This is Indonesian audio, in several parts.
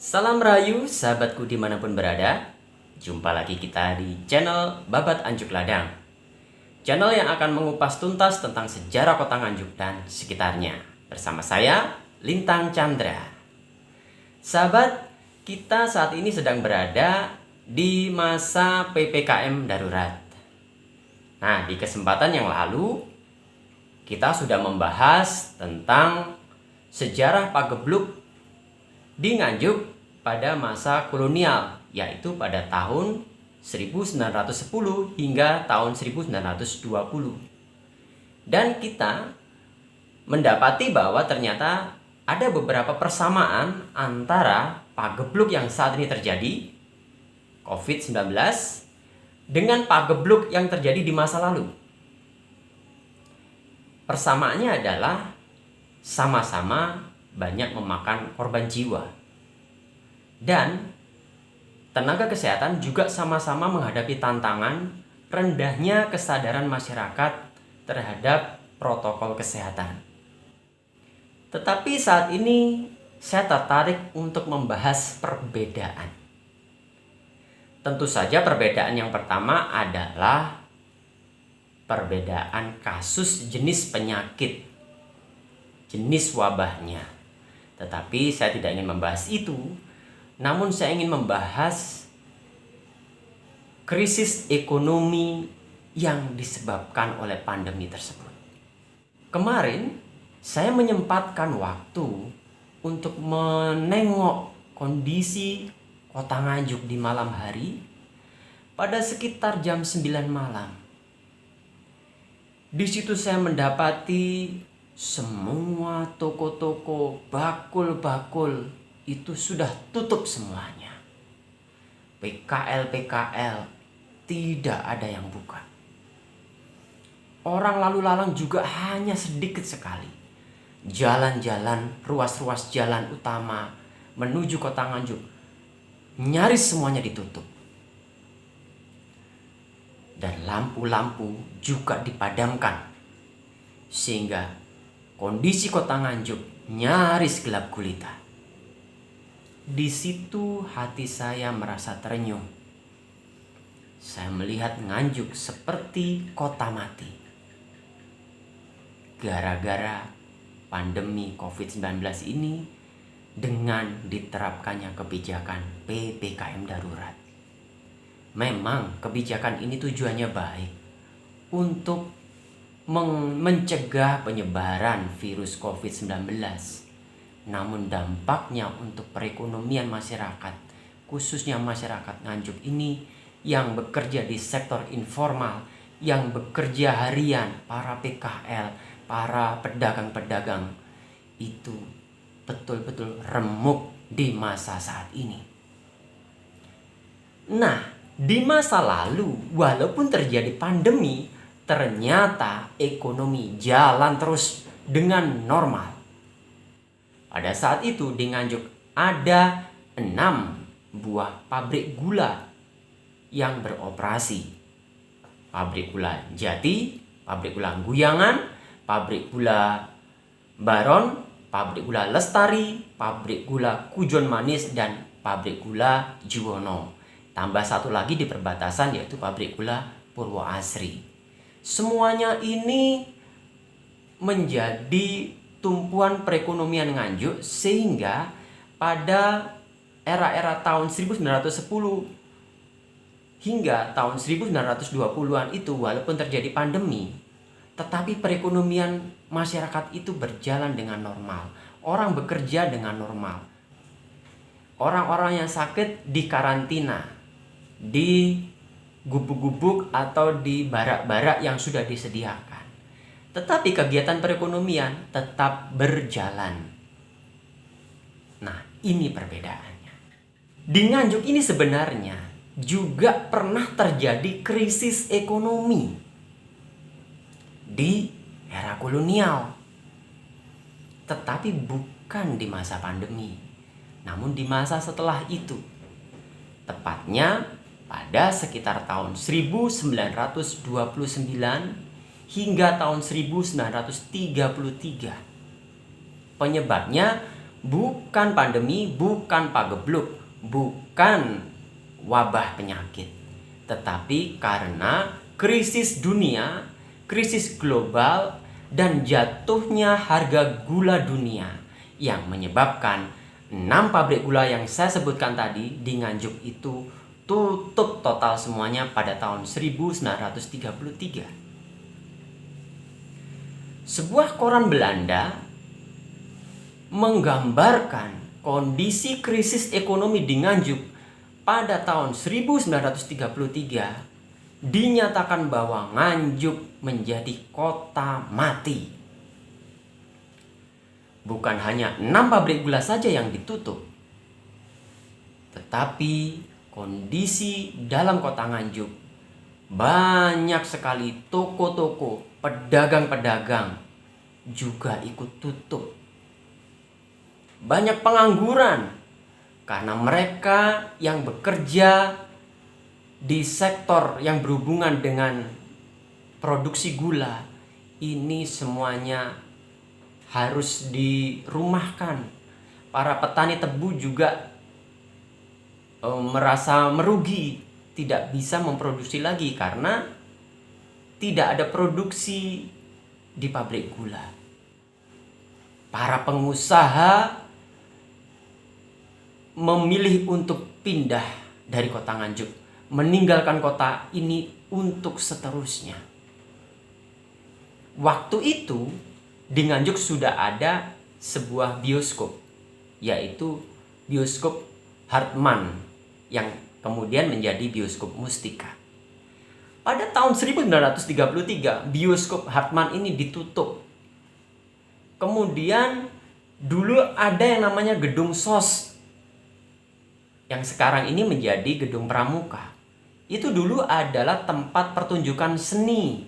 Salam rayu sahabatku dimanapun berada. Jumpa lagi kita di channel Babat Anjuk Ladang, channel yang akan mengupas tuntas tentang sejarah kota Nganjuk dan sekitarnya. Bersama saya, Lintang Chandra. Sahabat, kita saat ini sedang berada di masa PPKM darurat. Nah, di kesempatan yang lalu kita sudah membahas tentang sejarah Pagebluk di Nganjuk pada masa kolonial, yaitu pada tahun 1910 hingga tahun 1920. Dan kita mendapati bahwa ternyata ada beberapa persamaan antara Pagebluk yang saat ini terjadi, COVID-19, dengan Pagebluk yang terjadi di masa lalu. Persamaannya adalah sama-sama banyak memakan korban jiwa. Dan tenaga kesehatan juga sama-sama menghadapi tantangan rendahnya kesadaran masyarakat terhadap protokol kesehatan. Tetapi saat ini saya tertarik untuk membahas perbedaan. Tentu saja perbedaan yang pertama adalah perbedaan kasus jenis penyakit, jenis wabahnya. Tetapi saya tidak ingin membahas itu, namun saya ingin membahas krisis ekonomi yang disebabkan oleh pandemi tersebut. Kemarin saya menyempatkan waktu untuk menengok kondisi kota Nganjuk di malam hari pada sekitar jam 9 malam. Di situ saya mendapati semua toko-toko, bakul-bakul itu sudah tutup semuanya. PKL tidak ada yang buka. Orang lalu lalang juga hanya sedikit sekali. Jalan-jalan, ruas-ruas jalan utama menuju kota Nganjuk nyaris semuanya ditutup. Dan lampu-lampu juga dipadamkan, sehingga kondisi kota Nganjuk nyaris gelap gulita. Di situ hati saya merasa terenyuh. Saya melihat Nganjuk seperti kota mati. Gara-gara pandemi COVID-19 ini dengan diterapkannya kebijakan PPKM darurat. Memang kebijakan ini tujuannya baik untuk mencegah penyebaran virus COVID-19. Namun dampaknya untuk perekonomian masyarakat, khususnya masyarakat Nganjuk ini yang bekerja di sektor informal, yang bekerja harian, para PKL, para pedagang-pedagang, itu betul-betul remuk di masa saat ini. Nah, di masa lalu, walaupun terjadi pandemi, ternyata ekonomi jalan terus dengan normal. Pada saat itu di Nganjuk ada 6 buah pabrik gula yang beroperasi. Pabrik gula Jati, pabrik gula Guyangan, pabrik gula Baron, pabrik gula Lestari, pabrik gula Kujon Manis, dan pabrik gula Juwono. Tambah satu lagi di perbatasan, yaitu pabrik gula Purwo Asri. Semuanya ini menjadi tumpuan perekonomian Nganjuk, sehingga pada era-era tahun 1910 hingga tahun 1920-an itu, walaupun terjadi pandemi, tetapi perekonomian masyarakat itu berjalan dengan normal. Orang bekerja dengan normal. Orang-orang yang sakit dikarantina di gubuk-gubuk atau di barak-barak yang sudah disediakan. Tetapi kegiatan perekonomian tetap berjalan. Nah, ini perbedaannya. Di Nganjuk ini sebenarnya juga pernah terjadi krisis ekonomi di era kolonial. Tetapi bukan di masa pandemi, namun di masa setelah itu. Tepatnya pada sekitar tahun 1929 hingga tahun 1933. Penyebabnya Bukan pandemi, bukan pagebluk, bukan wabah penyakit, tetapi karena krisis dunia, krisis global, dan jatuhnya harga gula dunia yang menyebabkan 6 pabrik gula yang saya sebutkan tadi di Nganjuk itu tutup total semuanya pada tahun 1933. Sebuah koran Belanda menggambarkan kondisi krisis ekonomi di Nganjuk pada tahun 1933, dinyatakan bahwa Nganjuk menjadi kota mati. Bukan hanya 6 pabrik gula saja yang ditutup, tetapi kondisi dalam kota Nganjuk, banyak sekali toko-toko, pedagang-pedagang juga ikut tutup. Banyak pengangguran karena mereka yang bekerja di sektor yang berhubungan dengan produksi gula ini semuanya harus dirumahkan. Para petani tebu juga merasa merugi, tidak bisa memproduksi lagi karena tidak ada produksi di pabrik gula. Para pengusaha memilih untuk pindah dari kota Nganjuk, meninggalkan kota ini untuk seterusnya. Waktu itu di Nganjuk sudah ada sebuah bioskop, yaitu bioskop Hartmann yang kemudian menjadi bioskop Mustika. Pada tahun 1933 bioskop Hartmann ini ditutup. Kemudian dulu ada yang namanya Gedung SOS yang sekarang ini menjadi Gedung Pramuka. Itu dulu adalah tempat pertunjukan seni,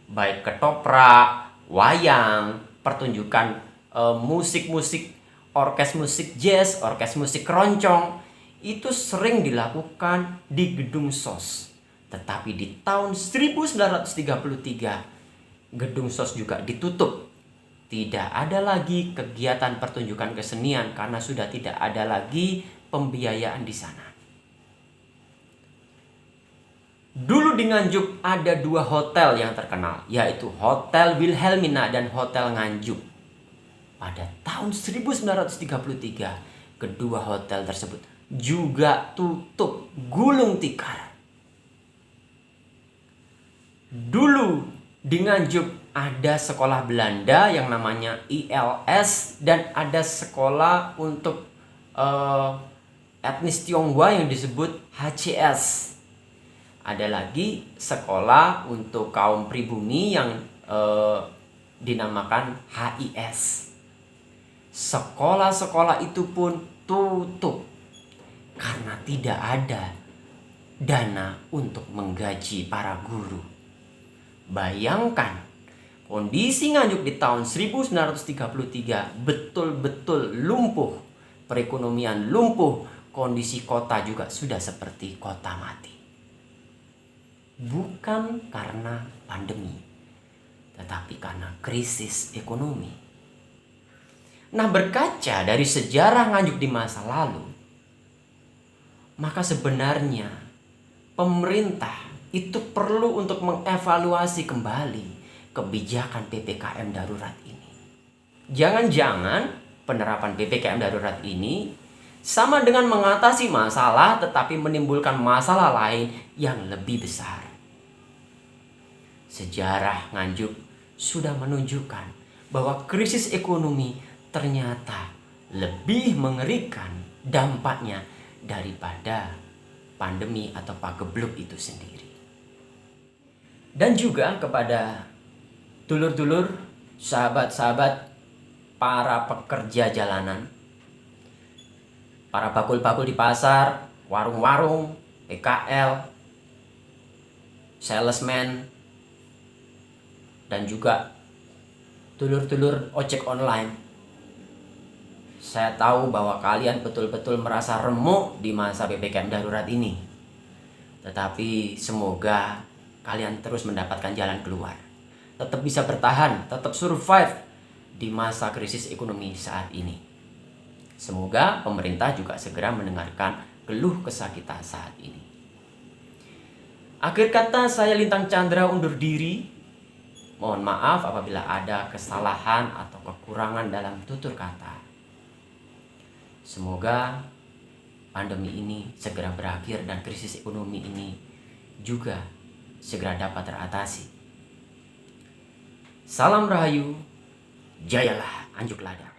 baik ketoprak, wayang, pertunjukan musik-musik, orkes musik jazz, orkes musik keroncong. Itu sering dilakukan di Gedung SOS. Tetapi di tahun 1933 Gedung SOS juga ditutup. Tidak ada lagi kegiatan pertunjukan kesenian karena sudah tidak ada lagi pembiayaan di sana. Dulu di Nganjuk ada 2 hotel yang terkenal, yaitu Hotel Wilhelmina dan Hotel Nganjuk. Pada tahun 1933 kedua hotel tersebut juga tutup, gulung tikar. Dulu di Nganjuk ada sekolah Belanda yang namanya ILS dan ada sekolah untuk etnis Tionghoa yang disebut HCS. Ada lagi sekolah untuk kaum pribumi yang dinamakan HIS. Sekolah-sekolah itu pun tutup karena tidak ada dana untuk menggaji para guru. Bayangkan kondisi Nganjuk di tahun 1933 betul-betul lumpuh, perekonomian lumpuh, kondisi kota juga sudah seperti kota mati. Bukan karena pandemi, tetapi karena krisis ekonomi. Nah, berkaca dari sejarah Nganjuk di masa lalu, maka sebenarnya pemerintah itu perlu untuk mengevaluasi kembali kebijakan PPKM darurat ini. Jangan-jangan penerapan PPKM darurat ini sama dengan mengatasi masalah tetapi menimbulkan masalah lain yang lebih besar. Sejarah Nganjuk sudah menunjukkan bahwa krisis ekonomi ternyata lebih mengerikan dampaknya daripada pandemi atau pagebluk itu sendiri. Dan juga kepada dulur-dulur, sahabat-sahabat, para pekerja jalanan, para bakul-bakul di pasar, warung-warung, PKL, salesman, dan juga dulur-dulur ojek online. Saya tahu bahwa kalian betul-betul merasa remuk di masa PPKM darurat ini. Tetapi semoga kalian terus mendapatkan jalan keluar. Tetap bisa bertahan, tetap survive di masa krisis ekonomi saat ini. Semoga pemerintah juga segera mendengarkan keluh kesah kita saat ini. Akhir kata, saya Lintang Chandra undur diri. Mohon maaf apabila ada kesalahan atau kekurangan dalam tutur kata. Semoga pandemi ini segera berakhir dan krisis ekonomi ini juga segera dapat teratasi. Salam Rahayu, jayalah Anjuk Lada.